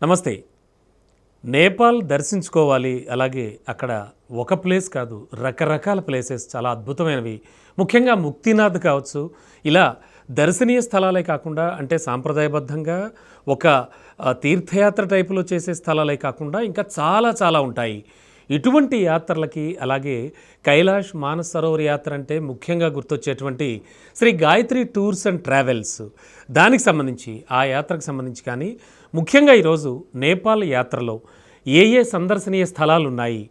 నమస్తే. నేపాల్ దర్శించుకోవాలి. అలాగే అక్కడ ఒక ప్లేస్ కాదు, రకరకాల ప్లేసెస్ చాలా అద్భుతమైనవి. ముఖ్యంగా ముక్తినాథ్ కావచ్చు, ఇలా దర్శనీయ స్థలాలే కాకుండా అంటే సాంప్రదాయబద్ధంగా ఒక తీర్థయాత్ర టైపులో చేసే స్థలాలే కాకుండా ఇంకా చాలా చాలా ఉంటాయి. ఇటువంటి యాత్రలకి అలాగే కైలాష్ మానస్ సరోవర్ యాత్ర అంటే ముఖ్యంగా గుర్తొచ్చేటువంటి Shri Gayatri tours and travels, దానికి సంబంధించి ఆ యాత్రకు సంబంధించి కానీ ముఖ్యంగా ఈరోజు నేపాల్ యాత్రలో ఏ సందర్శనీయ స్థలాలు ఉన్నాయి,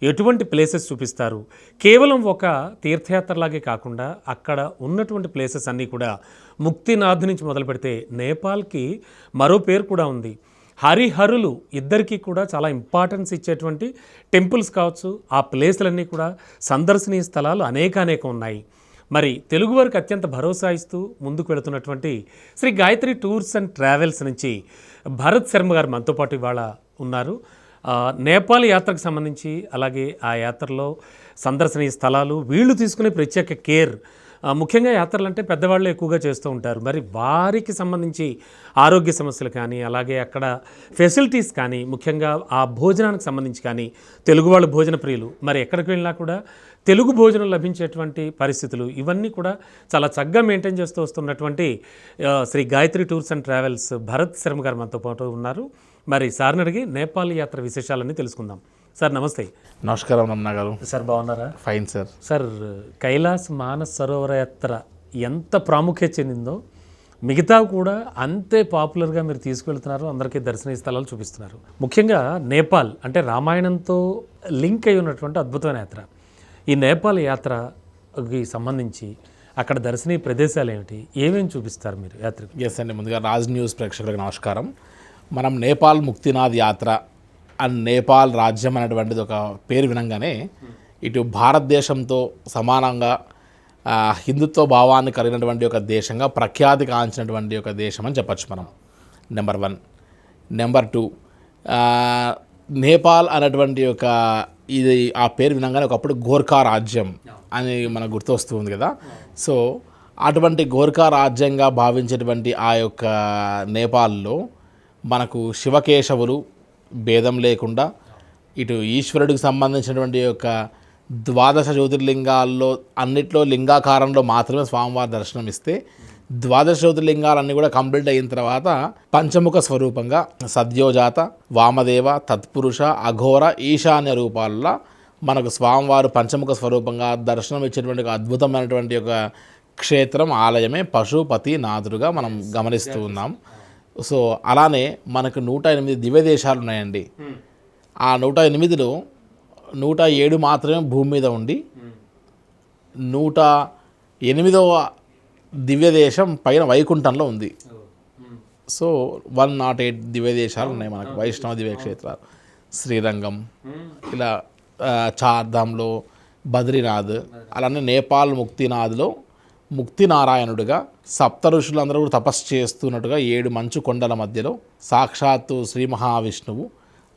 ఎటువంటి ప్లేసెస్ చూపిస్తారు, కేవలం ఒక తీర్థయాత్రలాగే కాకుండా అక్కడ ఉన్నటువంటి ప్లేసెస్ అన్నీ కూడా ముక్తినాథ్ నుంచి మొదలు పెడితే నేపాల్కి మరో పేరు కూడా ఉంది. హరిహరులు ఇద్దరికీ కూడా చాలా ఇంపార్టెన్స్ ఇచ్చేటువంటి టెంపుల్స్ కావచ్చు, ఆ ప్లేసులన్నీ కూడా సందర్శనీయ స్థలాలు అనేక ఉన్నాయి. మరి తెలుగు వారికి అత్యంత భరోసా ఇస్తూ ముందుకు వెళుతున్నటువంటి Shri Gayatri tours and travels నుంచి భరత్ శర్మ గారు మనతో పాటు ఇవాళ ఉన్నారు. నేపాల్ యాత్రకు సంబంధించి అలాగే ఆ యాత్రలో సందర్శనీయ స్థలాలు, వీళ్ళు తీసుకునే ప్రత్యేక కేర్, ముఖ్యంగా యాత్రలు అంటే పెద్దవాళ్ళు ఎక్కువగా చేస్తూ ఉంటారు. మరి వారికి సంబంధించి ఆరోగ్య సమస్యలు కానీ అలాగే అక్కడ ఫెసిలిటీస్ కానీ ముఖ్యంగా ఆ భోజనానికి సంబంధించి కానీ, తెలుగు వాళ్ళు భోజన ప్రియులు, మరి ఎక్కడికి వెళ్ళినా కూడా తెలుగు భోజనం లభించేటువంటి పరిస్థితులు ఇవన్నీ కూడా చాలా చక్కగా మెయింటైన్ చేస్తూ వస్తున్నటువంటి Shri Gayatri tours and travels Bharat Sharma గారు మనతో పాటు ఉన్నారు. మరి సార్ని అడిగి నేపాల్ యాత్ర విశేషాలన్నీ తెలుసుకుందాం. సార్ నమస్తే. నమస్కారం రమణ గారు. సార్ బాగున్నారా? Fine sir. Sir, Kailash Manas Sarovar యాత్ర ఎంత ప్రాముఖ్యత చెందిందో మిగతా కూడా అంతే పాపులర్గా మీరు తీసుకెళ్తున్నారు, అందరికీ దర్శనీయ స్థలాలు చూపిస్తున్నారు. ముఖ్యంగా నేపాల్ అంటే రామాయణంతో లింక్ అయి ఉన్నటువంటి అద్భుతమైన యాత్ర. ఈ నేపాల్ యాత్రకి సంబంధించి అక్కడ దర్శనీయ ప్రదేశాలు ఏమిటి, ఏమేమి చూపిస్తారు మీరు యాత్రకు? ఎస్ అండి, ముందుగా రాజ్ న్యూస్ ప్రేక్షకులకు నమస్కారం. మనం నేపాల్ ముక్తినాథ్ యాత్ర అండ్ నేపాల్ రాజ్యం అనేటువంటిది ఒక పేరు వినంగానే ఇటు భారతదేశంతో సమానంగా హిందుత్వ భావాన్ని కలిగినటువంటి ఒక దేశంగా ప్రఖ్యాతి కాంచినటువంటి ఒక దేశం అని చెప్పచ్చు మనం. నెంబర్ 1. నెంబర్ 2, నేపాల్ అనేటువంటి ఒక ఇది ఆ పేరు వినంగానే ఒకప్పుడు గోర్ఖా రాజ్యం అని మనకు గుర్తొస్తుంది కదా. సో అటువంటి గోర్ఖా రాజ్యంగా భావించేటువంటి ఆ యొక్క నేపాల్లో మనకు శివకేశవులు భేదం లేకుండా ఇటు ఈశ్వరుడికి సంబంధించినటువంటి యొక్క 12 జ్యోతిర్లింగాల్లో అన్నిట్లో లింగాకారంలో మాత్రమే స్వామివారి దర్శనం ఇస్తే 12 జ్యోతిర్లింగాలన్నీ కూడా కంప్లీట్ అయిన తర్వాత పంచముఖ స్వరూపంగా సద్యోజాత, వామదేవ, తత్పురుష, అఘోర, ఈశాన్య రూపాల్లో మనకు స్వామివారు పంచముఖ స్వరూపంగా దర్శనం ఇచ్చేటువంటి ఒక అద్భుతమైనటువంటి ఒక క్షేత్రం, ఆలయమే పశుపతినాథుడుగా మనం గమనిస్తూ ఉన్నాం. సో అలానే మనకు 108 దివ్య దేశాలు ఉన్నాయండి. ఆ 108లో 107 మాత్రమే భూమి మీద ఉండి 108వ దివ్య దేశం పైన వైకుంఠంలో ఉంది. సో 108 దివ్య దేశాలు ఉన్నాయి మనకు, వైష్ణవ దివ్య క్షేత్రాలు. శ్రీరంగం, ఇలా చార్ధామ్లో బద్రీనాథ్, అలానే నేపాల్ ముక్తినాథ్లో ముక్తినారాయణుడిగా సప్త ఋషులందరూ కూడా తపస్సు చేస్తున్నట్టుగా 7 మంచు కొండల మధ్యలో సాక్షాత్తు శ్రీ మహావిష్ణువు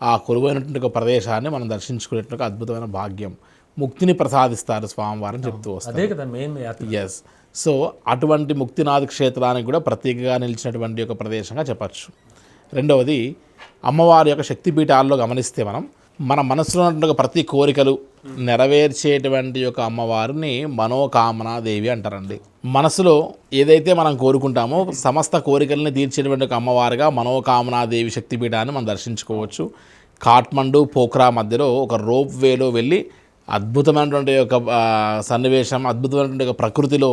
ఆ కొలువైనటువంటి ఒక ప్రదేశాన్ని మనం దర్శించుకునేటువంటి అద్భుతమైన భాగ్యం, ముక్తిని ప్రసాదిస్తారు స్వామివారిని చెప్తూ వస్తారు. ఎస్. సో అటువంటి ముక్తినాథ్ క్షేత్రానికి కూడా ప్రత్యేకంగా నిలిచినటువంటి ఒక ప్రదేశంగా చెప్పచ్చు. రెండవది, అమ్మవారి యొక్క శక్తిపీఠాల్లో గమనిస్తే మన మనసులో ఉన్నటువంటి ప్రతి కోరికలు నెరవేర్చేటువంటి ఒక అమ్మవారిని మనోకామనా దేవి అంటారండి. మనసులో ఏదైతే మనం కోరుకుంటామో సమస్త కోరికల్ని తీర్చేటువంటి ఒక అమ్మవారిగా మనోకామనా దేవి శక్తిపీఠాన్ని మనం దర్శించుకోవచ్చు. కాఠ్మండు, పోఖ్రా మధ్యలో ఒక రోప్ వేలో వెళ్ళి అద్భుతమైనటువంటి ఒక సన్నివేశం, అద్భుతమైనటువంటి ఒక ప్రకృతిలో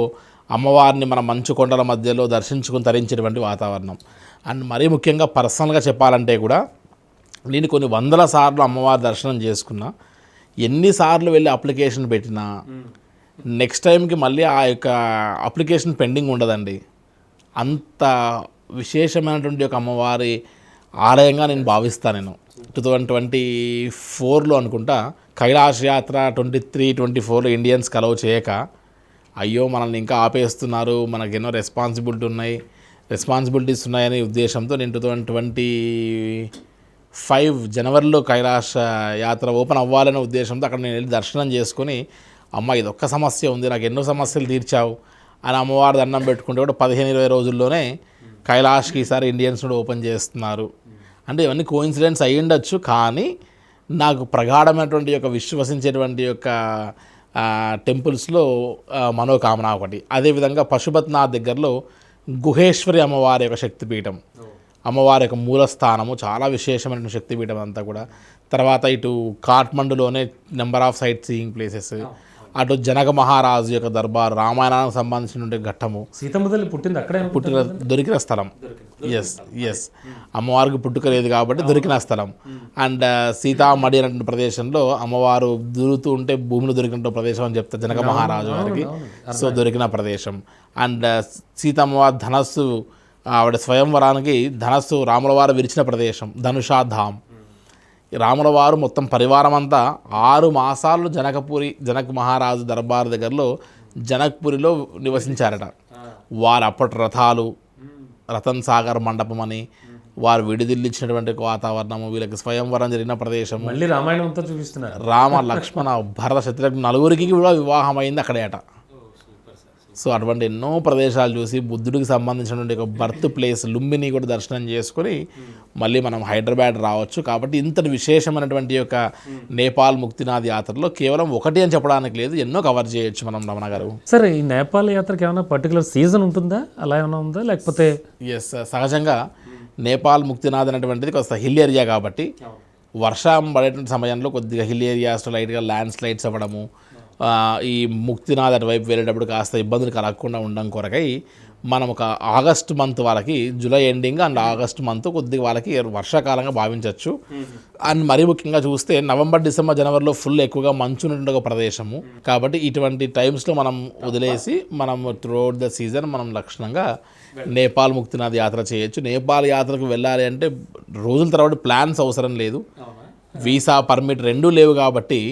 అమ్మవారిని మన మంచు కొండల మధ్యలో దర్శించుకుని తరించేటువంటి వాతావరణం. అండ్ మరీ ముఖ్యంగా పర్సనల్గా చెప్పాలంటే కూడా నేను కొన్ని 100 సార్లు అమ్మవారి దర్శనం చేసుకున్నా, ఎన్నిసార్లు వెళ్ళి అప్లికేషన్ పెట్టినా నెక్స్ట్ టైంకి మళ్ళీ ఆ యొక్క అప్లికేషన్ పెండింగ్ ఉండదండి. అంత విశేషమైనటువంటి ఒక అమ్మవారి ఆలయంగా నేను భావిస్తాను. నేను 2024లో అనుకుంటా కైలాష్ యాత్ర 23-24లో ఇండియన్స్ కలవ చేయక అయ్యో మనల్ని ఇంకా ఆపేస్తున్నారు, మనకు ఎన్నో రెస్పాన్సిబిలిటీస్ ఉన్నాయనే ఉద్దేశంతో నేను 2025 జనవరిలో కైలాష్ యాత్ర ఓపెన్ అవ్వాలనే ఉద్దేశంతో అక్కడ నేను వెళ్ళి దర్శనం చేసుకొని, అమ్మ ఇదొక్క సమస్య ఉంది, నాకు ఎన్నో సమస్యలు తీర్చావు అని అమ్మవారి దండం పెట్టుకుంటే కూడా 15-20 రోజుల్లోనే కైలాష్కి ఈసారి ఇండియన్స్ ఓపెన్ చేస్తున్నారు అంటే ఇవన్నీ కోఇన్సిడెంట్స్ అయ్యి ఉండొచ్చు, కానీ నాకు ప్రగాఢమైనటువంటి యొక్క విశ్వసించేటువంటి యొక్క టెంపుల్స్లో మనోకామన ఒకటి. అదేవిధంగా పశుపతినాథ్ దగ్గరలో గుహేశ్వరి అమ్మవారి యొక్క శక్తిపీఠం, అమ్మవారి యొక్క మూలస్థానము చాలా విశేషమైన శక్తిపీఠం అంతా కూడా. తర్వాత ఇటు కాఠ్మండులోనే number of sight seeing places, అటు జనక మహారాజు యొక్క దర్బార్, రామాయణానికి సంబంధించిన ఘట్టము, సీతమ్మ తల్లి పుట్టింది అక్కడే దొరికిన స్థలం. ఎస్ అమ్మవారికి పుట్టుక లేదు కాబట్టి దొరికిన స్థలం. అండ్ సీతామడి అనే ప్రదేశంలో అమ్మవారు దొరుకుతూ ఉంటే భూమిలో దొరికిన ప్రదేశం అని చెప్తారు జనక మహారాజు గారికి. సో దొరికిన ప్రదేశం. అండ్ సీతమ్మవారి ధనస్సు, ఆవిడ స్వయంవరానికి ధనస్సు రాములవారు విరిచిన ప్రదేశం ధనుషాధామ్. రాములవారు మొత్తం పరివారం అంతా 6 మాసాలు జనక్ మహారాజు దర్బార్ దగ్గరలో జనక్పురిలో నివసించారట. వారు అప్పటి రథాలు, రతన్ సాగర్ మండపం అని, వారు విడిదిల్లిచ్చినటువంటి వాతావరణము, వీళ్ళకి స్వయంవరం జరిగిన ప్రదేశం, మళ్ళీ రామాయణం అంతా చూపిస్తున్నారు. రామ లక్ష్మణ భరత శత్రుఘ్న 4కి కూడా వివాహం అయింది అక్కడే అట. సో అటువంటి ఎన్నో ప్రదేశాలు చూసి బుద్ధుడికి సంబంధించినటువంటి ఒక బర్త్ ప్లేస్ లుంబిని కూడా దర్శనం చేసుకుని మళ్ళీ మనం హైదరాబాద్ రావచ్చు. కాబట్టి ఇంతటి విశేషమైనటువంటి యొక్క నేపాల్ ముక్తినాథ్ యాత్రలో కేవలం ఒకటి అని చెప్పడానికి లేదు, ఎన్నో కవర్ చేయొచ్చు మనం రమణ గారు. సరే, ఈ నేపాల్ యాత్రకి ఏమైనా పర్టికులర్ సీజన్ ఉంటుందా, అలా ఏమైనా ఉందా లేకపోతే? ఎస్, సహజంగా నేపాల్ ముక్తినాథ్ అనేటువంటిది కొంత హిల్ ఏరియా కాబట్టి వర్షం పడేటువంటి సమయంలో కొద్దిగా హిల్ ఏరియాస్లో లైట్గా ల్యాండ్ స్లైడ్స్ అవ్వడము, ఈ ముక్తినాథ్ అటువైపు వెళ్ళేటప్పుడు కాస్త ఇబ్బందులు కలగకుండా ఉండడం కొరకై మనం ఒక ఆగస్ట్ మంత్ వాళ్ళకి, July ending and August month కొద్దిగా వాళ్ళకి వర్షాకాలంగా భావించవచ్చు. అండ్ మరీ ముఖ్యంగా చూస్తే నవంబర్, డిసెంబర్, జనవరిలో ఫుల్ ఎక్కువగా మంచు ఉన్నటువంటి ఒక ప్రదేశము కాబట్టి ఇటువంటి టైమ్స్లో మనం వదిలేసి మనం త్రూఅవుట్ ద సీజన్ మనం లక్షణంగా నేపాల్ ముక్తినాథ్ యాత్ర చేయొచ్చు. నేపాల్ యాత్రకు వెళ్ళాలి అంటే రోజుల తర్వాత ప్లాన్స్ అవసరం లేదు, వీసా పర్మిట్ రెండూ లేవు కాబట్టి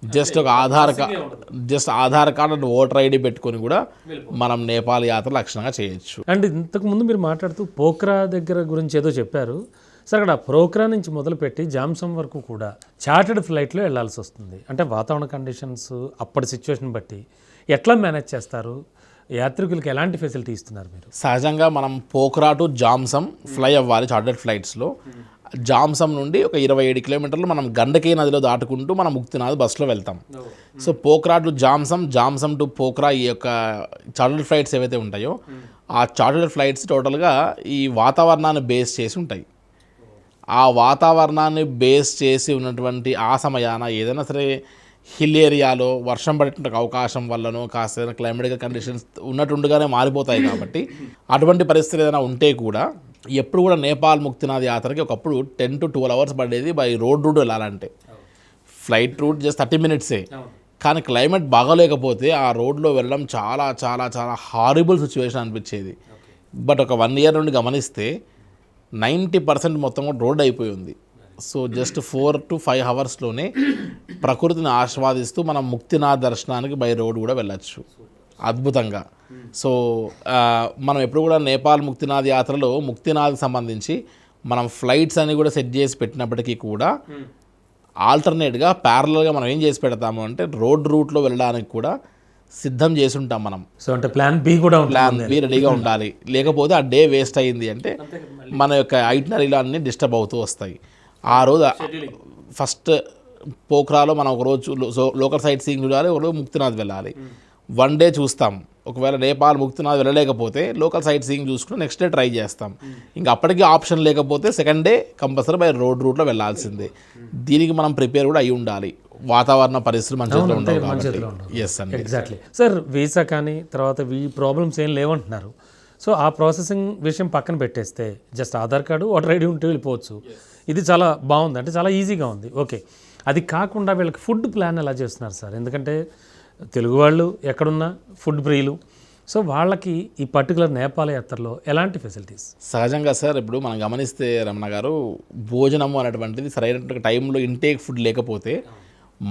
జస్ట్ ఒక Aadhaar card and voter ID పెట్టుకొని కూడా మనం నేపాల్ యాత్ర లక్షణంగా చేయొచ్చు. అండ్ ఇంతకుముందు మీరు మాట్లాడుతూ పోఖ్రా దగ్గర గురించి ఏదో చెప్పారు సార్. అక్కడ పోఖ్రా నుంచి మొదలుపెట్టి జామ్సమ్ వరకు కూడా చార్టర్డ్ ఫ్లైట్లో వెళ్ళాల్సి వస్తుంది. అంటే వాతావరణ కండిషన్స్ అప్పటి సిచ్యువేషన్ బట్టి ఎట్లా మేనేజ్ చేస్తారు? యాత్రికులకి ఎలాంటి ఫెసిలిటీ ఇస్తున్నారు మీరు? సహజంగా మనం పోఖ్రా టు జామ్సమ్ ఫ్లై అవ్వాలి చార్టర్డ్ ఫ్లైట్స్లో. జామ్సమ్ నుండి ఒక 27 కిలోమీటర్లు మనం గండకీ నదిలో దాటుకుంటూ మనం ముక్తినాథ్ బస్సులో వెళ్తాం. So Pokhara to Jomsom, Jomsom to Pokhara, ఈ యొక్క చార్టర్డ్ ఫ్లైట్స్ ఏవైతే ఉంటాయో ఆ చార్టర్డ్ ఫ్లైట్స్ టోటల్గా ఈ వాతావరణాన్ని బేస్ చేసి ఉంటాయి. ఆ వాతావరణాన్ని బేస్ చేసి ఉన్నటువంటి ఆ సమయాన ఏదైనా సరే హిల్ ఏరియాలో వర్షం పడేటువంటి అవకాశం వల్లనో కాస్త క్లైమేటిక్ కండిషన్స్ ఉన్నట్టుండగానే మారిపోతాయి కాబట్టి అటువంటి పరిస్థితి ఏదైనా ఉంటే కూడా ఎప్పుడు కూడా నేపాల్ ముక్తినాథ్ యాత్రకి ఒకప్పుడు 10 to 12 అవర్స్ పడేది బై రోడ్ రూట్ వెళ్ళాలంటే. Flight route just 30 minutes. కానీ క్లైమేట్ బాగోలేకపోతే ఆ రోడ్లో వెళ్ళడం చాలా చాలా చాలా హారిబుల్ సిచ్యువేషన్ అనిపించేది. బట్ ఒక 1 year నుండి గమనిస్తే 90% మొత్తం కూడా రోడ్ అయిపోయి ఉంది. సో జస్ట్ 4 to 5 అవర్స్లోనే ప్రకృతిని ఆస్వాదిస్తూ మనం ముక్తినాథ్ దర్శనానికి బై రోడ్ కూడా వెళ్ళచ్చు అద్భుతంగా. సో మనం ఎప్పుడు కూడా నేపాల్ ముక్తినాథ్ యాత్రలో ముక్తినాథ్కి సంబంధించి మనం ఫ్లైట్స్ అని కూడా సెట్ చేసి పెట్టినప్పటికీ కూడా ఆల్టర్నేట్గా ప్యారలల్గా మనం ఏం చేసి పెడతాము అంటే రోడ్ రూట్లో వెళ్ళడానికి కూడా సిద్ధం చేసి ఉంటాం మనం. సో అంటే ప్లాన్ బి కూడా ప్లాన్ బి రెడీగా ఉండాలి. లేకపోతే ఆ డే వేస్ట్ అయ్యింది అంటే మన యొక్క ఐటినరీలో అన్నీ డిస్టర్బ్ అవుతూ వస్తాయి. ఆ రోజు ఫస్ట్ పోఖ్రాలో మనం ఒకరోజు లోకల్ సైట్ సీయింగ్ చూడాలి, ఒకరోజు ముక్తినాథ్ వెళ్ళాలి. 1 day చూస్తాం. ఒకవేళ నేపాల్ ముక్తినాథ్ వెళ్ళలేకపోతే లోకల్ సైట్ సీయింగ్ చూసుకుని నెక్స్ట్ డే ట్రై చేస్తాం. ఇంకా అప్పటికీ ఆప్షన్ లేకపోతే second day compulsory by road రూట్లో వెళ్ళాల్సిందే. దీనికి మనం ప్రిపేర్ కూడా అయి ఉండాలి. వాతావరణ పరిస్థితులు మన చేతిలో ఉండవు కాబట్టి. ఎస్ అండి, ఎగ్జాక్ట్లీ సార్. వీసా కానీ తర్వాత ఈ ప్రాబ్లమ్స్ ఏం లేవంటున్నారు. సో ఆ ప్రాసెసింగ్ విషయం పక్కన పెట్టేస్తే just Aadhaar card, voter ID ఉంటే వెళ్ళిపోవచ్చు. ఇది చాలా బాగుంది, అంటే చాలా ఈజీగా ఉంది. ఓకే, అది కాకుండా వీళ్ళకి ఫుడ్ ప్లాన్ ఎలా చేస్తున్నారు సార్? ఎందుకంటే తెలుగు వాళ్ళు ఎక్కడున్నా ఫుడ్ ప్రియులు. సో వాళ్ళకి ఈ పర్టికులర్ నేపాల్ యాత్రలో ఎలాంటి ఫెసిలిటీస్? సహజంగా సార్ ఇప్పుడు మనం గమనిస్తే రమణ గారు, భోజనము అనేటువంటిది సరైన టైంలో ఇంటేక్ ఫుడ్ లేకపోతే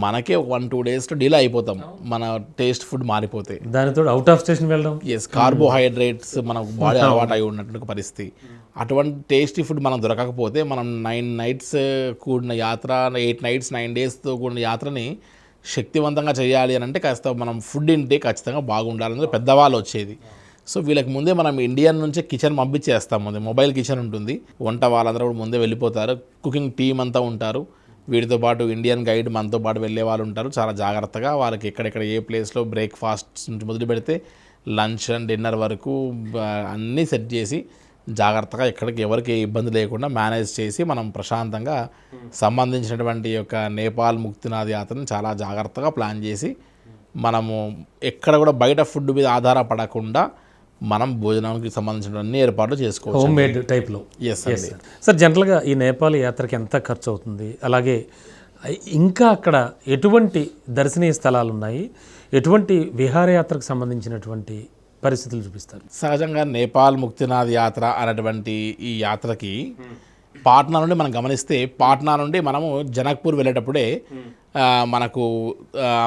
మనకే ఒక 1-2 daysలో డీలే అయిపోతాం, మన టేస్ట్ ఫుడ్ మారిపోతే. దానితో అవుట్ ఆఫ్ స్టేషన్ వెళ్ళడం, ఎస్, కార్బోహైడ్రేట్స్ మన బాడీ అలవాటు అయి ఉన్నటువంటి పరిస్థితి. అటువంటి టేస్టీ ఫుడ్ మనం దొరకకపోతే మనం 9 nights కూడిన యాత్ర, 8 nights 9 daysతో కూడిన యాత్రని శక్తివంతంగా చేయాలి అని అంటే కాస్త మనం ఫుడ్ ఇంటేక్ ఖచ్చితంగా బాగుండాలనేది పెద్దవాళ్ళు వచ్చేది. సో వీళ్ళకి ముందే మనం ఇండియన్ నుంచే కిచెన్ పంపించేస్తాం, ముందే మొబైల్ కిచెన్ ఉంటుంది, వంట వాళ్ళందరూ కూడా ముందే వెళ్ళిపోతారు, కుకింగ్ టీం అంతా ఉంటారు, వీటితో పాటు ఇండియన్ గైడ్ మనతో పాటు వెళ్ళే వాళ్ళు ఉంటారు. చాలా జాగ్రత్తగా వాళ్ళకి ఎక్కడెక్కడ ఏ ప్లేస్లో బ్రేక్ఫాస్ట్ నుంచి మొదలు పెడితే లంచ్ అండ్ డిన్నర్ వరకు అన్నీ సెట్ చేసి జాగ్రత్తగా ఎక్కడికి ఎవరికి ఏ ఇబ్బంది లేకుండా మేనేజ్ చేసి మనం ప్రశాంతంగా సంబంధించినటువంటి యొక్క నేపాల్ ముక్తినాథ్ యాత్రను చాలా జాగ్రత్తగా ప్లాన్ చేసి మనము ఎక్కడ కూడా బయట ఫుడ్ మీద ఆధారపడకుండా మనం భోజనానికి సంబంధించిన అన్ని ఏర్పాట్లు చేసుకోవచ్చు, హోమ్ మేడ్ టైప్లో. ఎస్ అండి. సార్ జనరల్గా ఈ నేపాల్ యాత్రకి ఎంత ఖర్చు అవుతుంది, అలాగే ఇంకా అక్కడ ఎటువంటి దర్శనీయ స్థలాలు ఉన్నాయి, ఎటువంటి విహారయాత్రకు సంబంధించినటువంటి పరిస్థితులు చూపిస్తారు? సహజంగా నేపాల్ ముక్తినాథ్ యాత్ర అనేటువంటి ఈ యాత్రకి పాట్నా నుండి మనం గమనిస్తే, పాట్నా నుండి మనము జనక్పూర్ వెళ్ళేటప్పుడే మనకు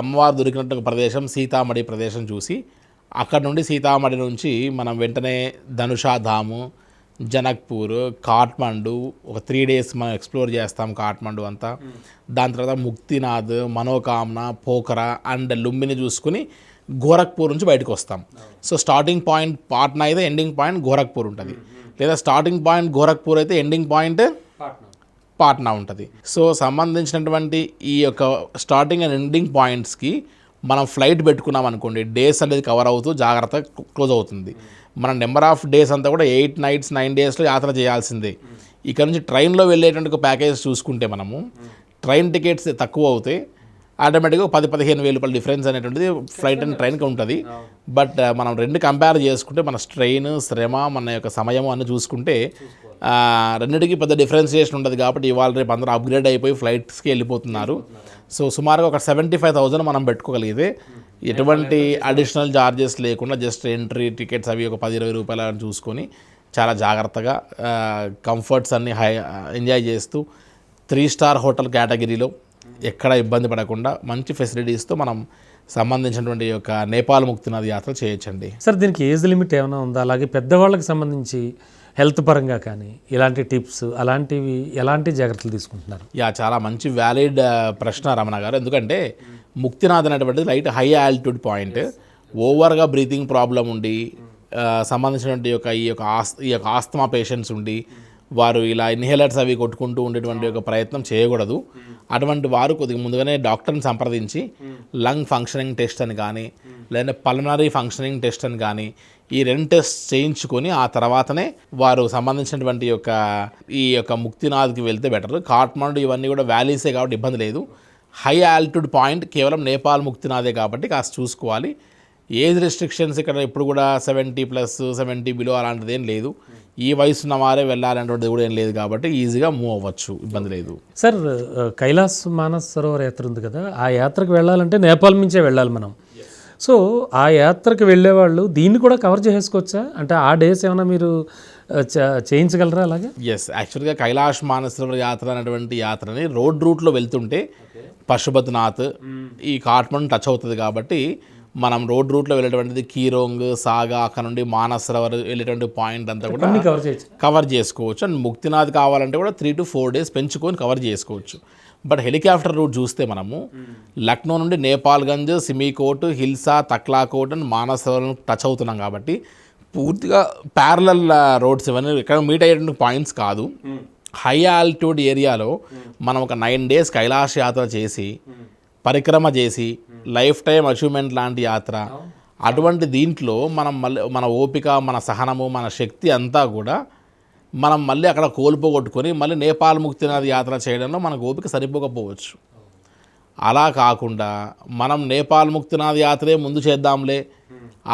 అమ్మవారు దొరికినట్టు ఒక ప్రదేశం సీతామఢి ప్రదేశం చూసి, అక్కడ నుండి సీతామఢి నుంచి మనం వెంటనే ధనుషాధాము, జనక్పూర్, కాఠ్మండు ఒక 3 days మనం ఎక్స్ప్లోర్ చేస్తాం కాఠ్మండు అంతా. దాని తర్వాత ముక్తినాథ్, మనోకామన, పోఖరా అండ్ లుంబిని చూసుకుని గోరఖ్పూర్ నుంచి బయటకు వస్తాం. సో స్టార్టింగ్ పాయింట్ పాట్నా అయితే ఎండింగ్ పాయింట్ గోరఖ్పూర్ ఉంటుంది, లేదా స్టార్టింగ్ పాయింట్ గోరఖ్పూర్ అయితే ఎండింగ్ పాయింట్ పాట్నా ఉంటుంది. సో సంబంధించినటువంటి ఈ యొక్క స్టార్టింగ్ అండ్ ఎండింగ్ పాయింట్స్కి మనం ఫ్లైట్ పెట్టుకున్నాం అనుకోండి, డేస్ అనేది కవర్ అవుతూ జాగ్రత్తగా క్లోజ్ అవుతుంది. మన నెంబర్ ఆఫ్ డేస్ అంతా కూడా 8 nights 9 daysలో యాత్ర చేయాల్సిందే. ఇక్కడ నుంచి ట్రైన్లో వెళ్ళేటువంటి ఒక ప్యాకేజ్ చూసుకుంటే మనము ట్రైన్ టికెట్స్ తక్కువ అవుతాయి, ఆటోమేటిక్గా 10-15 వేల రూపాయల డిఫరెన్స్ అనేటువంటిది ఫ్లైట్ అండ్ ట్రైన్కి ఉంటుంది. బట్ మనం రెండు కంపేర్ చేసుకుంటే మన ట్రైన్ శ్రమ, మన యొక్క సమయం అన్నీ చూసుకుంటే రెండింటికి పెద్ద డిఫరెన్సియేషన్ ఉంటుంది. కాబట్టి ఇవాళ రేపు అందరూ అప్గ్రేడ్ అయిపోయి ఫ్లైట్స్కి వెళ్ళిపోతున్నారు. సో సుమారుగా ఒక 75,000 మనం పెట్టుకోగలిగితే ఎటువంటి అడిషనల్ ఛార్జెస్ లేకుండా జస్ట్ ఎంట్రీ టికెట్స్ అవి ఒక 10-20 రూపాయలు అని చూసుకొని చాలా జాగ్రత్తగా కంఫర్ట్స్ అన్నీ ఎంజాయ్ చేస్తూ 3 star హోటల్ కేటగిరీలో ఎక్కడ ఇబ్బంది పడకుండా మంచి ఫెసిలిటీస్తో మనం సంబంధించినటువంటి యొక్క నేపాల్ ముక్తినాథ్ యాత్ర చేయొచ్చండి. సార్ దీనికి ఏజ్ లిమిట్ ఏమైనా ఉందా? అలాగే పెద్దవాళ్ళకి సంబంధించి హెల్త్ పరంగా కానీ ఇలాంటి టిప్స్ అలాంటివి ఎలాంటి జాగ్రత్తలు తీసుకుంటున్నారు? చాలా మంచి వ్యాలిడ్ ప్రశ్న రమణ గారు. ఎందుకంటే ముక్తినాథ్ అనేటువంటిది లైట్ హై ఆల్టిట్యూడ్ పాయింట్. ఓవర్గా బ్రీతింగ్ ప్రాబ్లం ఉండి సంబంధించినటువంటి ఈ యొక్క ఆస్తమా పేషెంట్స్ ఉండి వారు ఇలా ఇన్హేలర్స్ అవి కొట్టుకుంటూ ఉండేటువంటి ఒక ప్రయత్నం చేయకూడదు. అటువంటి వారు కొద్దిగా ముందుగానే డాక్టర్ని సంప్రదించి లంగ్ ఫంక్షనింగ్ టెస్ట్ అని కానీ, లేదంటే పల్మనరీ ఫంక్షనింగ్ టెస్ట్ అని కానీ ఈ 2 tests చేయించుకొని ఆ తర్వాతనే వారు సంబంధించినటువంటి ఈ యొక్క ముక్తినాథ్కి వెళ్తే బెటర్. కాఠ్మండు ఇవన్నీ కూడా వ్యాలీసే కాబట్టి ఇబ్బంది లేదు. హై ఆల్టిట్యూడ్ పాయింట్ కేవలం నేపాల్ ముక్తినాథే కాబట్టి కాస్త చూసుకోవాలి. ఏజ్ రెస్ట్రిక్షన్స్ ఇక్కడ ఇప్పుడు కూడా 70+, 70 బిలో అలాంటిది ఏం లేదు. ఈ వయసు ఉన్న వారే వెళ్ళాలనేటువంటిది కూడా ఏం లేదు కాబట్టి ఈజీగా మూవ్ అవ్వచ్చు, ఇబ్బంది లేదు. సార్ కైలాస్ మానస్ సరోవర్ యాత్ర ఉంది కదా, ఆ యాత్రకు వెళ్ళాలంటే నేపాల్ నుంచే వెళ్ళాలి మనం. సో ఆ యాత్రకు వెళ్ళేవాళ్ళు దీన్ని కూడా కవర్ చేసుకోవచ్చా? అంటే ఆ డేస్ ఏమైనా మీరు చేయించగలరా అలాగే? ఎస్, యాక్చువల్గా కైలాష్ మానసరోవర్ యాత్ర అనేటువంటి యాత్రని రోడ్ రూట్లో వెళ్తుంటే పశుపతినాథ్ ఈ కాఠ్మండు టచ్ అవుతుంది కాబట్టి మనం రోడ్ రూట్లో వెళ్ళేటువంటిది కీరోంగ్, సాగా, అక్కడ నుండి మానసరోవర్ వెళ్ళేటువంటి పాయింట్ అంతా కూడా కవర్ చేసుకోవచ్చు. అండ్ ముక్తినాథ్ కావాలంటే కూడా 3 to 4 days పెంచుకొని కవర్ చేసుకోవచ్చు. బట్ హెలికాప్టర్ రూట్ చూస్తే మనము లక్నో నుండి నేపాల్గంజ్, సిమికోట్, హిల్సా, తక్లాకోట్ అండ్ మానసరోవర్ టచ్ అవుతున్నాం కాబట్టి పూర్తిగా ప్యారలల్ రోడ్స్ ఇవన్నీ ఇక్కడ మీట్ అయ్యేటువంటి పాయింట్స్ కాదు. హై ఆల్టిట్యూడ్ ఏరియాలో మనం ఒక 9 days కైలాష్ యాత్ర చేసి పరిక్రమ చేసి లైఫ్ టైం అచీవ్మెంట్ లాంటి యాత్ర. అటువంటి దీంట్లో మనం మళ్ళీ మన ఓపిక, మన సహనము, మన శక్తి అంతా కూడా మనం మళ్ళీ అక్కడ కోల్పోగొట్టుకొని మళ్ళీ నేపాల్ ముక్తినాథ్ యాత్ర చేయడంలో మనకు ఓపిక సరిపోకపోవచ్చు. అలా కాకుండా మనం నేపాల్ ముక్తినాథ్ యాత్రే ముందు చేద్దాంలే,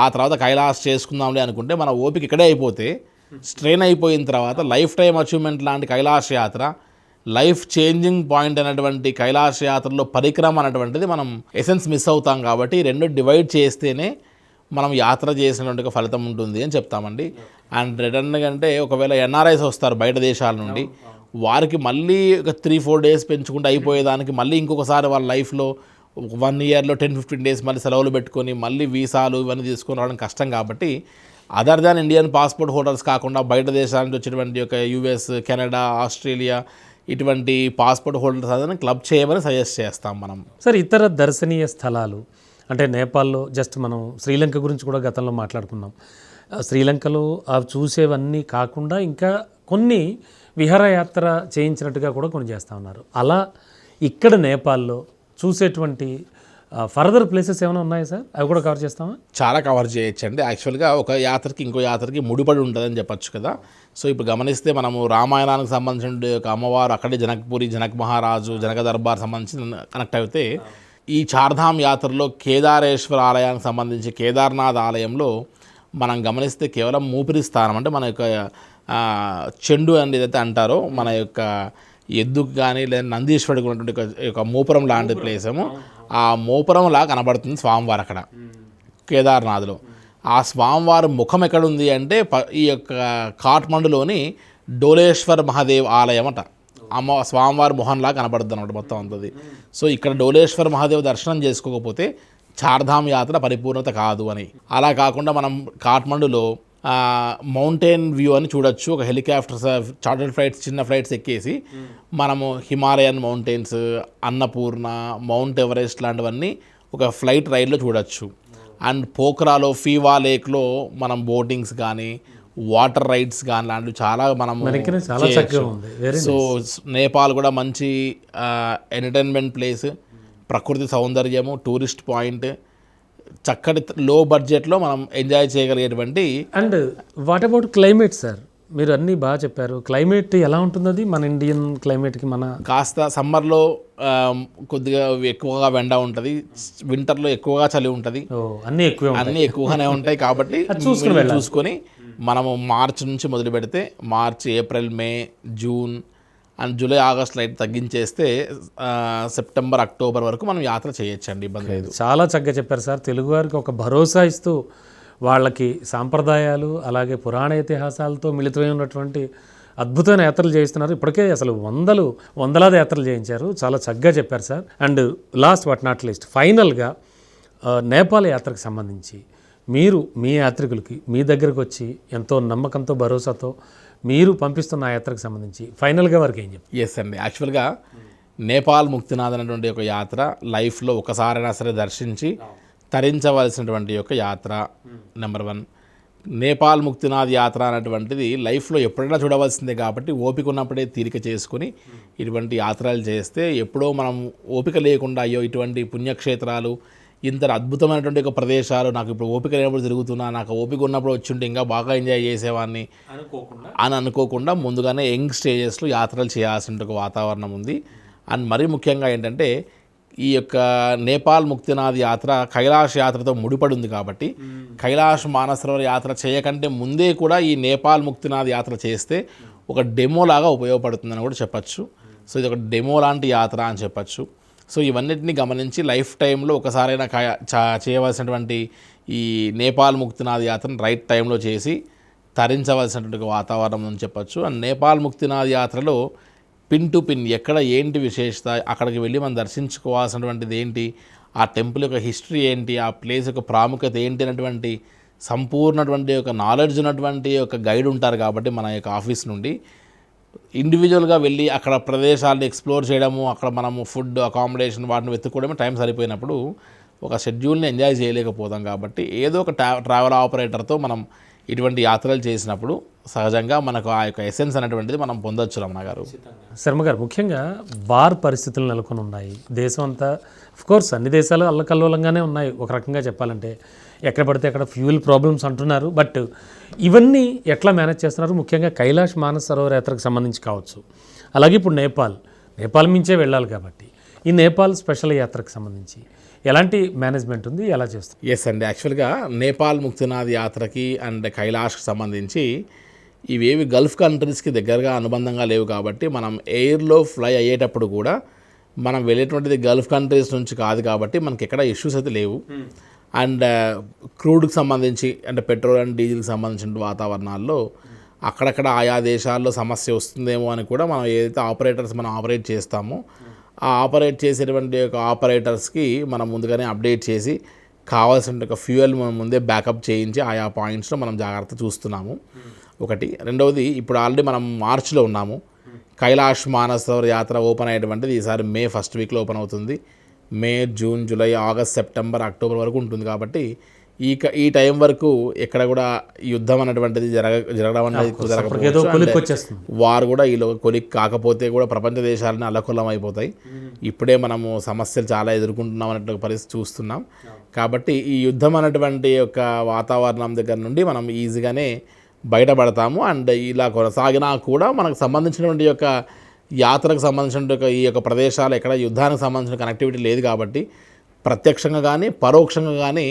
ఆ తర్వాత కైలాస్ చేసుకుందాంలే అనుకుంటే మన ఓపిక ఇక్కడే అయిపోతే స్ట్రెయిన్ అయిపోయిన తర్వాత లైఫ్ టైం అచీవ్మెంట్ లాంటి కైలాష్ యాత్ర, లైఫ్ చేంజింగ్ పాయింట్ అనేటువంటి కైలాష్ యాత్రలో పరిక్రమ అనేటువంటిది మనం ఎసెన్స్ మిస్ అవుతాం. కాబట్టి 2 డివైడ్ చేస్తేనే మనం యాత్ర చేసినటువంటి ఫలితం ఉంటుంది అని చెప్తామండి. అండ్ రిటర్న్ కంటే ఒకవేళ ఎన్ఆర్ఐస్ వస్తారు బయట దేశాల నుండి, వారికి మళ్ళీ ఒక 3-4 days పెంచుకుంటూ అయిపోయేదానికి మళ్ళీ ఇంకొకసారి వాళ్ళ లైఫ్లో 1 yearలో 10-15 days మళ్ళీ సెలవులు పెట్టుకొని మళ్ళీ వీసాలు ఇవన్నీ తీసుకొని రావడం కష్టం. కాబట్టి other than Indian passport holders కాకుండా బయట దేశాల నుంచి వచ్చేటువంటి ఒక US, కెనడా, ఆస్ట్రేలియా ఇటువంటి పాస్పోర్ట్ హోల్డర్స్ అదని క్లబ్ చేయమని సజెస్ట్ చేస్తాం మనం. సార్ ఇతర దర్శనీయ స్థలాలు అంటే నేపాల్లో జస్ట్ మనం శ్రీలంక గురించి కూడా గతంలో మాట్లాడుకున్నాం. శ్రీలంకలో అవి చూసేవన్నీ కాకుండా ఇంకా కొన్ని విహారయాత్ర చేయించినట్టుగా కూడా కొన్ని చేస్తూ ఉన్నారు. అలా ఇక్కడ నేపాల్లో చూసేటువంటి ఫర్దర్ ప్లేసెస్ ఏమైనా ఉన్నాయా సార్? అవి కూడా కవర్ చేస్తామా? చాలా కవర్ చేయొచ్చండి. యాక్చువల్గా ఒక యాత్రకి ఇంకో యాత్రకి ముడిపడి ఉంటుందని చెప్పొచ్చు కదా. సో ఇప్పుడు గమనిస్తే మనము రామాయణానికి సంబంధించిన ఒక అమ్మవారు అక్కడే జనక్పురి, జనక్ మహారాజు, జనక దర్బార్ సంబంధించి కనెక్ట్ అయితే ఈ చార్ధామ్ యాత్రలో కేదారేశ్వర ఆలయానికి సంబంధించి కేదార్నాథ్ ఆలయంలో మనం గమనిస్తే కేవలం మూపిరి స్థానం, అంటే మన యొక్క చెండు అని ఏదైతే అంటారో మన యొక్క ఎద్దుకు కానీ లేదా నందీశ్వరుడికి ఉన్నటువంటి ఒక మూపురం లాంటి ప్లేస్ ఏమో ఆ మూపురంలా కనబడుతుంది స్వామివారు అక్కడ కేదార్నాథ్లో. ఆ స్వామివారి ముఖం ఎక్కడుంది అంటే ఈ యొక్క కాఠ్మండులోని డోలేశ్వర్ మహాదేవ్ ఆలయం అట. స్వామివారి మొహంలా కనబడుతుంది అన్నమాట మొత్తం అంతది. సో ఇక్కడ డోలేశ్వర్ మహాదేవ్ దర్శనం చేసుకోకపోతే చార్ధామ్ యాత్ర పరిపూర్ణత కాదు అని. అలా కాకుండా మనం కాఠ్మండులో మౌంటైన్ వ్యూ అని చూడొచ్చు. ఒక హెలికాప్టర్ చార్టర్డ్ ఫ్లైట్స్, చిన్న ఫ్లైట్స్ ఎక్కేసి మనము Himalayan mountains, Annapurna, mount Everest లాంటివన్నీ ఒక ఫ్లైట్ రైడ్లో చూడొచ్చు. అండ్ పోఖ్రాలో ఫీవా లేక్లో మనం బోటింగ్స్ కానీ వాటర్ రైడ్స్ కానీ లాంటివి చాలా మనం చేయొచ్చు. సో నేపాల్ కూడా మంచి ఎంటర్టైన్మెంట్ ప్లేస్, ప్రకృతి సౌందర్యము, టూరిస్ట్ పాయింట్, చక్కటి లో బడ్జెట్లో మనం ఎంజాయ్ చేయగలిగేటువంటి. And what about climate sir? మీరు అన్నీ బాగా చెప్పారు. క్లైమేట్ ఎలా ఉంటుంది అది మన ఇండియన్ క్లైమేట్కి? మన కాస్త సమ్మర్లో కొద్దిగా ఎక్కువగా ఎండ ఉంటుంది, వింటర్లో ఎక్కువగా చలి ఉంటుంది, అన్నీ ఎక్కువగానే ఉంటాయి. కాబట్టి చూసుకొని మనము మార్చ్ నుంచి మొదలు పెడితే March, April, May, June and July, August light తగ్గించేస్తే సెప్టెంబర్, అక్టోబర్ వరకు మనం యాత్ర చేయొచ్చండి, ఇబ్బంది లేదు. చాలా చక్కగా చెప్పారు సార్. తెలుగువారికి ఒక భరోసా ఇస్తూ వాళ్ళకి సాంప్రదాయాలు అలాగే పురాణ ఇతిహాసాలతో మిళితమై ఉన్నటువంటి అద్భుతమైన యాత్రలు చేయిస్తున్నారు. ఇప్పటికే అసలు వందలాది యాత్రలు చేయించారు. చాలా చక్కగా చెప్పారు sir. And last but not least, ఫైనల్గా నేపాల్ యాత్రకు సంబంధించి మీరు మీ యాత్రికులకి మీ దగ్గరకు వచ్చి ఎంతో నమ్మకంతో భరోసాతో మీరు పంపిస్తున్న యాత్రకు సంబంధించి ఫైనల్గా వారికి ఏం చెప్పి? ఎస్ అండి, యాక్చువల్గా నేపాల్ ముక్తినాథ్ అనేటువంటి ఒక యాత్ర లైఫ్లో ఒకసారైనా సరే దర్శించి తరించవలసినటువంటి యొక్క యాత్ర. నెంబర్ 1, నేపాల్ ముక్తినాథ్ యాత్ర అనేటువంటిది లైఫ్లో ఎప్పుడైనా చూడవలసిందే. కాబట్టి ఓపిక ఉన్నప్పుడే తీరిక చేసుకుని ఇటువంటి యాత్రలు చేస్తే ఎప్పుడో మనం ఓపిక లేకుండా అయ్యో ఇటువంటి పుణ్యక్షేత్రాలు, ఇంత అద్భుతమైనటువంటి ఒక ప్రదేశాలు నాకు ఇప్పుడు ఓపిక లేనప్పుడు తిరుగుతున్నా, నాకు ఓపిక ఉన్నప్పుడు వచ్చుంటే ఇంకా బాగా ఎంజాయ్ చేసేవాడిని అని అనుకోకుండా ముందుగానే యంగ్ స్టేజెస్లో యాత్రలు చేయాల్సిన ఒక వాతావరణం ఉంది. అండ్ మరీ ముఖ్యంగా ఏంటంటే ఈ యొక్క నేపాల్ ముక్తినాథ్ యాత్ర కైలాష్ యాత్రతో ముడిపడి ఉంది. కాబట్టి కైలాష్ మానసరోవర్ యాత్ర చేయకంటే ముందే కూడా ఈ నేపాల్ ముక్తినాథ్ యాత్ర చేస్తే ఒక డెమో లాగా ఉపయోగపడుతుందని కూడా చెప్పచ్చు. సో ఇది ఒక డెమో లాంటి యాత్ర అని చెప్పచ్చు. సో ఇవన్నిటిని గమనించి లైఫ్ టైంలో ఒకసారైనా చేయవలసినటువంటి ఈ నేపాల్ ముక్తినాథ్ యాత్రను రైట్ టైంలో చేసి తరించవలసినటువంటి వాతావరణం అని చెప్పచ్చు. అండ్ నేపాల్ ముక్తినాథ్ యాత్రలో పిన్ టు పిన్ ఎక్కడ ఏంటి విశేషత, అక్కడికి వెళ్ళి మనం దర్శించుకోవాల్సినటువంటిది ఏంటి, ఆ టెంపుల్ యొక్క హిస్టరీ ఏంటి, ఆ ప్లేస్ యొక్క ప్రాముఖ్యత ఏంటి అనేటువంటి సంపూర్ణటువంటి ఒక నాలెడ్జ్ ఉన్నటువంటి ఒక గైడ్ ఉంటారు. కాబట్టి మన యొక్క ఆఫీస్ నుండి ఇండివిజువల్గా వెళ్ళి అక్కడ ప్రదేశాలను ఎక్స్ప్లోర్ చేయడము, అక్కడ మనము ఫుడ్, అకామిడేషన్ వాటిని వెతుక్కోవడమే టైం సరిపోయినప్పుడు ఒక షెడ్యూల్ని ఎంజాయ్ చేయలేకపోతాం. కాబట్టి ఏదో ఒక ట్రావెల్ ఆపరేటర్తో మనం ఇటువంటి యాత్రలు చేసినప్పుడు సహజంగా మనకు ఆ యొక్క ఎసెన్స్ అనేటువంటిది మనం పొందొచ్చు. రమణ గారు, శర్మ గారు, ముఖ్యంగా వార్ పరిస్థితులు నెలకొని ఉన్నాయి దేశం అంతా. కోర్స్ అన్ని దేశాలు అల్లకల్లోలంగానే ఉన్నాయి ఒక రకంగా చెప్పాలంటే. ఎక్కడ పడితే అక్కడ ఫ్యూయల్ ప్రాబ్లమ్స్ అంటున్నారు. బట్ ఇవన్నీ ఎట్లా మేనేజ్ చేస్తున్నారు? ముఖ్యంగా కైలాష్ మానస్ సరోవర్ యాత్రకు సంబంధించి కావచ్చు, అలాగే ఇప్పుడు నేపాల్ మించే వెళ్ళాలి కాబట్టి ఈ నేపాల్ స్పెషల్ యాత్రకు సంబంధించి ఎలాంటి మేనేజ్మెంట్ ఉంది, ఎలా చేస్తుంది? ఎస్ అండి, యాక్చువల్గా నేపాల్ ముక్తినాథ్ యాత్రకి అండ్ కైలాష్కి సంబంధించి ఇవేవి గల్ఫ్ కంట్రీస్కి దగ్గరగా అనుబంధంగా లేవు. కాబట్టి మనం ఎయిర్లో ఫ్లై అయ్యేటప్పుడు కూడా మనం వెళ్ళేటువంటిది గల్ఫ్ కంట్రీస్ నుంచి కాదు. కాబట్టి మనకి ఎక్కడ ఇష్యూస్ అయితే లేవు. అండ్ క్రూడ్కి సంబంధించి అంటే పెట్రోల్ అండ్ డీజిల్కి సంబంధించిన వాతావరణాల్లో అక్కడక్కడ ఆయా దేశాల్లో సమస్య వస్తుందేమో అని కూడా మనం ఏదైతే ఆపరేటర్స్ మనం ఆపరేట్ చేస్తామో ఆ ఆపరేట్ చేసేటువంటి ఒక ఆపరేటర్స్కి మనం ముందుగానే అప్డేట్ చేసి కావాల్సిన ఒక ఫ్యూయల్ మనం ముందే బ్యాకప్ చేయించి ఆయా పాయింట్స్లో మనం జాగ్రత్త చూస్తున్నాము. ఒకటి. రెండవది, ఇప్పుడు ఆల్రెడీ మనం మార్చిలో ఉన్నాము. కైలాష్ మానసరోవర్ యాత్ర ఓపెన్ అయ్యేటువంటిది ఈసారి మే ఫస్ట్ వీక్లో ఓపెన్ అవుతుంది. May, June, July, August, September, October వరకు ఉంటుంది. కాబట్టి ఈ టైం వరకు ఎక్కడ కూడా యుద్ధం అనేటువంటిది జరగడం అనేది ఏదో కుదరకపోవచ్చు. కొలిక్కి వచ్చేస్తుంది. వారు కూడా ఈలో కొలిక్ కాకపోతే కూడా ప్రపంచ దేశాలని అల్లకొల్లం అయిపోతాయి. ఇప్పుడే మనము సమస్యలు చాలా ఎదుర్కొంటున్నాం అన్నట్టు పరిస్థితి చూస్తున్నాం. కాబట్టి ఈ యుద్ధం అనేటువంటి యొక్క వాతావరణం దగ్గర నుండి మనం ఈజీగానే బయటపడతాము. అండ్ ఇలా కొనసాగినా కూడా మనకు సంబంధించినటువంటి యొక్క యాత్రకు సంబంధించిన ఈ యొక్క ప్రదేశాలు ఎక్కడ యుద్ధానికి సంబంధించిన కనెక్టివిటీ లేదు కాబట్టి ప్రత్యక్షంగా కానీ పరోక్షంగా కానీ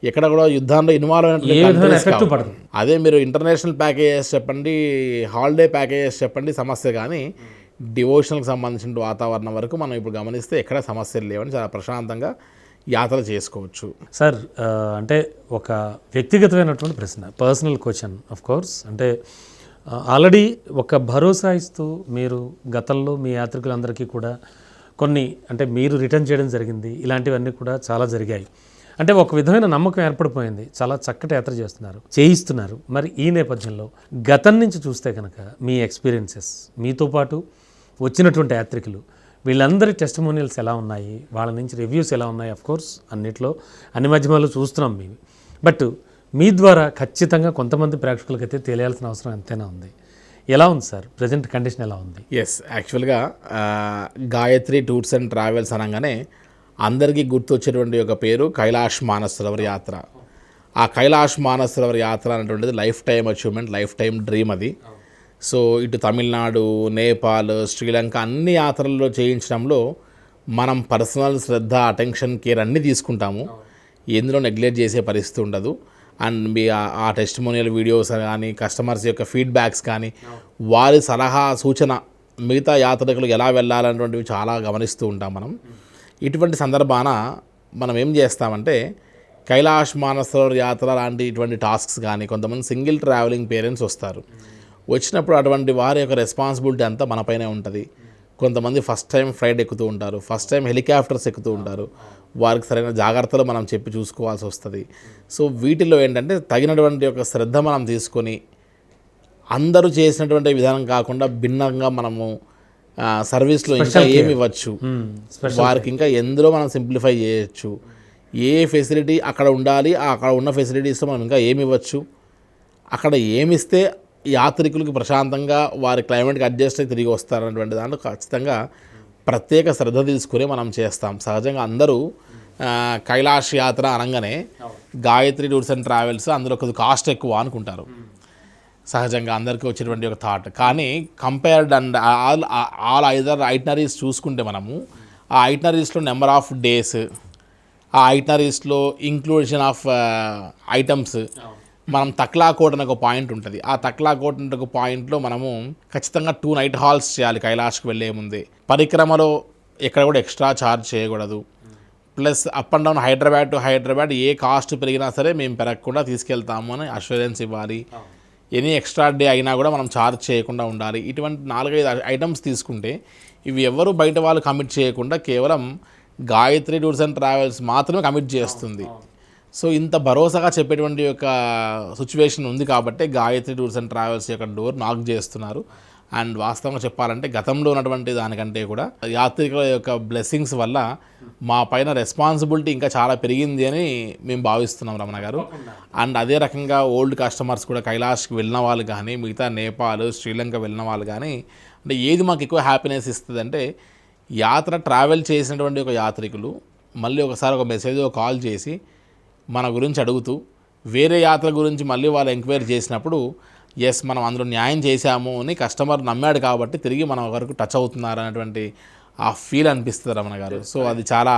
ఎక్కడ కూడా యుద్ధాల్లో ఇన్వాల్వ్ అయినట్టు. అదే మీరు ఇంటర్నేషనల్ ప్యాకేజెస్ చెప్పండి, హాలిడే ప్యాకేజెస్ చెప్పండి, సమస్య. కానీ డివోషనల్కి సంబంధించిన వాతావరణం వరకు మనం ఇప్పుడు గమనిస్తే ఎక్కడ సమస్యలు లేవని చాలా ప్రశాంతంగా యాత్ర చేసుకోవచ్చు. సార్ అంటే ఒక వ్యక్తిగతమైనటువంటి ప్రశ్న, పర్సనల్ క్వశ్చన్ ఆఫ్ కోర్స్. అంటే ఆల్రెడీ ఒక భరోసా ఇస్తూ మీరు గతంలో మీ యాత్రికులందరికీ కూడా కొన్ని అంటే మీరు రిటర్న్ చేయడం జరిగింది, ఇలాంటివన్నీ కూడా చాలా జరిగాయి. అంటే ఒక విధమైన నమ్మకం ఏర్పడిపోయింది, చాలా చక్కటి యాత్ర చేయిస్తున్నారు. మరి ఈ నేపథ్యంలో గతం నుంచి చూస్తే కనుక మీ ఎక్స్పీరియన్సెస్, మీతో పాటు వచ్చినటువంటి యాత్రికులు వీళ్ళందరి టెస్టిమోనియల్స్ ఎలా ఉన్నాయి, వాళ్ళ నుంచి రివ్యూస్ ఎలా ఉన్నాయి, అఫ్ కోర్స్ అన్నిట్లో అన్ని మాధ్యమాల్లో చూస్తున్నాం మేము. బట్ మీ ద్వారా ఖచ్చితంగా కొంతమంది ప్రేక్షకులకైతే తెలియాల్సిన అవసరం ఎంతైనా ఉంది. ఎలా ఉంది సార్ ప్రజెంట్ కండిషన్ ఎలా ఉంది? ఎస్, యాక్చువల్గా గాయత్రి టూర్స్ అండ్ ట్రావెల్స్ అనగానే అందరికీ గుర్తొచ్చేటువంటి ఒక పేరు కైలాష్ మానసరోవర్ యాత్ర. ఆ కైలాష్ మానసరోవర్ యాత్ర అనేటువంటిది life time achievement, life time dream అది. సో ఇటు తమిళనాడు, నేపాల్, శ్రీలంక అన్ని యాత్రల్లో చేయించడంలో మనం పర్సనల్ శ్రద్ధ, అటెన్షన్, కేర్ అన్నీ తీసుకుంటాము. ఎందులో నెగ్లెక్ట్ చేసే పరిస్థితి ఉండదు. అండ్ మీ ఆ టెస్టిమోనియల్ వీడియోస్ కానీ, కస్టమర్స్ యొక్క ఫీడ్బ్యాక్స్ కానీ, వారి సలహా సూచన మిగతా యాత్రికులు ఎలా వెళ్ళాలనేటువంటివి చాలా గమనిస్తూ ఉంటాం మనం. ఇటువంటి సందర్భాన మనం ఏం చేస్తామంటే కైలాష్ మానసరోవర్ యాత్ర లాంటి ఇటువంటి టాస్క్స్ కానీ, కొంతమంది సింగిల్ ట్రావెలింగ్ పేరెంట్స్ వస్తారు. వచ్చినప్పుడు అటువంటి వారి యొక్క రెస్పాన్సిబిలిటీ అంతా మనపైనే ఉంటుంది. కొంతమంది ఫస్ట్ టైం ఫ్లైట్ ఎక్కుతూ ఉంటారు, ఫస్ట్ టైం హెలికాప్టర్స్ ఎక్కుతూ ఉంటారు. వారికి సరైన జాగ్రత్తలు మనం చెప్పి చూసుకోవాల్సి వస్తుంది. సో వీటిలో ఏంటంటే తగినటువంటి యొక్క శ్రద్ధ మనం తీసుకొని అందరూ చేసినటువంటి విధానం కాకుండా భిన్నంగా మనము సర్వీస్లో ఇంకా ఏమి ఇవ్వచ్చు, వారికి ఇంకా ఎందులో మనం సింప్లిఫై చేయొచ్చు, ఏ ఫెసిలిటీ అక్కడ ఉండాలి, అక్కడ ఉన్న ఫెసిలిటీస్లో మనం ఇంకా ఏమి ఇవ్వచ్చు, అక్కడ ఏమిస్తే యాత్రికులకి ప్రశాంతంగా వారి క్లైమేట్కి అడ్జస్ట్ అయి తిరిగి వస్తారనేటువంటి దాంట్లో ఖచ్చితంగా ప్రత్యేక శ్రద్ధ తీసుకుని మనం చేస్తాం. సహజంగా అందరూ కైలాష్ యాత్ర అనగానే గాయత్రి టూర్స్ అండ్ ట్రావెల్స్ అందులో కొద్ది కాస్ట్ ఎక్కువ అనుకుంటారు. సహజంగా అందరికీ వచ్చేటువంటి ఒక థాట్. కానీ కంపేర్డ్ అండ్ ఆల్ ఐదర్ ఐటనరీస్ చూసుకుంటే మనము ఆ ఐటనరీస్లో నెంబర్ ఆఫ్ డేస్, ఆ ఐటనరీస్లో ఇంక్లూషన్ ఆఫ్ ఐటమ్స్, మనం తక్లాకోట్ అనే ఒక పాయింట్ ఉంటుంది. ఆ తక్లాకోట్ అనే ఒక పాయింట్లో మనము ఖచ్చితంగా 2 నైట్ హాల్స్ చేయాలి కైలాష్కి వెళ్ళే ముందే. పరిక్రమలో ఎక్కడ కూడా ఎక్స్ట్రా ఛార్జ్ చేయకూడదు. Plus up and down Hyderabad to Hyderabad A cost పెరిగినా సరే మేము పెరగకుండా తీసుకెళ్తాము అని అష్యూరెన్స్ ఇవ్వాలి. ఎనీ ఎక్స్ట్రా డే అయినా కూడా మనం ఛార్జ్ చేయకుండా ఉండాలి. ఇటువంటి 4-5 ఐటమ్స్ తీసుకుంటే ఇవి ఎవరు బయట వాళ్ళు కమిట్ చేయకుండా కేవలం గాయత్రి టూర్స్ అండ్ ట్రావెల్స్ మాత్రమే కమిట్ చేస్తుంది. సో ఇంత భరోసాగా చెప్పేటువంటి యొక్క సిచ్యువేషన్ ఉంది కాబట్టి గాయత్రి టూర్స్ అండ్ ట్రావెల్స్ యొక్క డోర్ నాక్ చేస్తున్నారు. అండ్ వాస్తవంగా చెప్పాలంటే గతంలో ఉన్నటువంటి దానికంటే కూడా యాత్రికుల యొక్క బ్లెస్సింగ్స్ వల్ల మా పైన రెస్పాన్సిబిలిటీ ఇంకా చాలా పెరిగింది అని మేము భావిస్తున్నాం రమణ గారు. అండ్ అదే రకంగా ఓల్డ్ కస్టమర్స్ కూడా కైలాష్కి వెళ్ళిన వాళ్ళు కానీ, మిగతా నేపాల్, శ్రీలంక వెళ్ళిన వాళ్ళు కానీ, అంటే ఏది మాకు ఎక్కువ హ్యాపీనెస్ ఇస్తుంది అంటే యాత్ర ట్రావెల్ చేసినటువంటి ఒక యాత్రికులు మళ్ళీ ఒకసారి ఒక మెసేజ్, ఒక కాల్ చేసి మన గురించి అడుగుతూ వేరే యాత్ర గురించి మళ్ళీ వాళ్ళు ఎంక్వైరీ చేసినప్పుడు ఎస్ మనం అందులో న్యాయం చేశాము అని కస్టమర్ నమ్మాడు కాబట్టి తిరిగి మన వరకు టచ్ అవుతున్నారు అనేటువంటి ఆ ఫీల్ అనిపిస్తుంది రమణ గారు. సో అది చాలా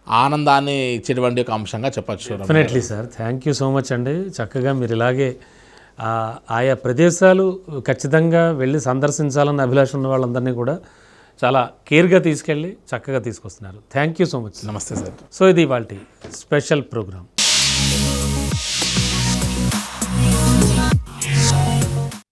ఆనందాన్ని ఇచ్చేటువంటి ఒక అంశంగా చెప్పచ్చు. Definitely sir, thank you so much అండి. చక్కగా మీరు ఇలాగే ఆయా ప్రదేశాలు ఖచ్చితంగా వెళ్ళి సందర్శించాలన్న అభిలాష ఉన్న వాళ్ళందరినీ కూడా చాలా కేర్గా తీసుకెళ్ళి చక్కగా తీసుకొస్తున్నారు. Thank you so much. నమస్తే సార్. సో ఇది ఇవాల్టి స్పెషల్ ప్రోగ్రామ్.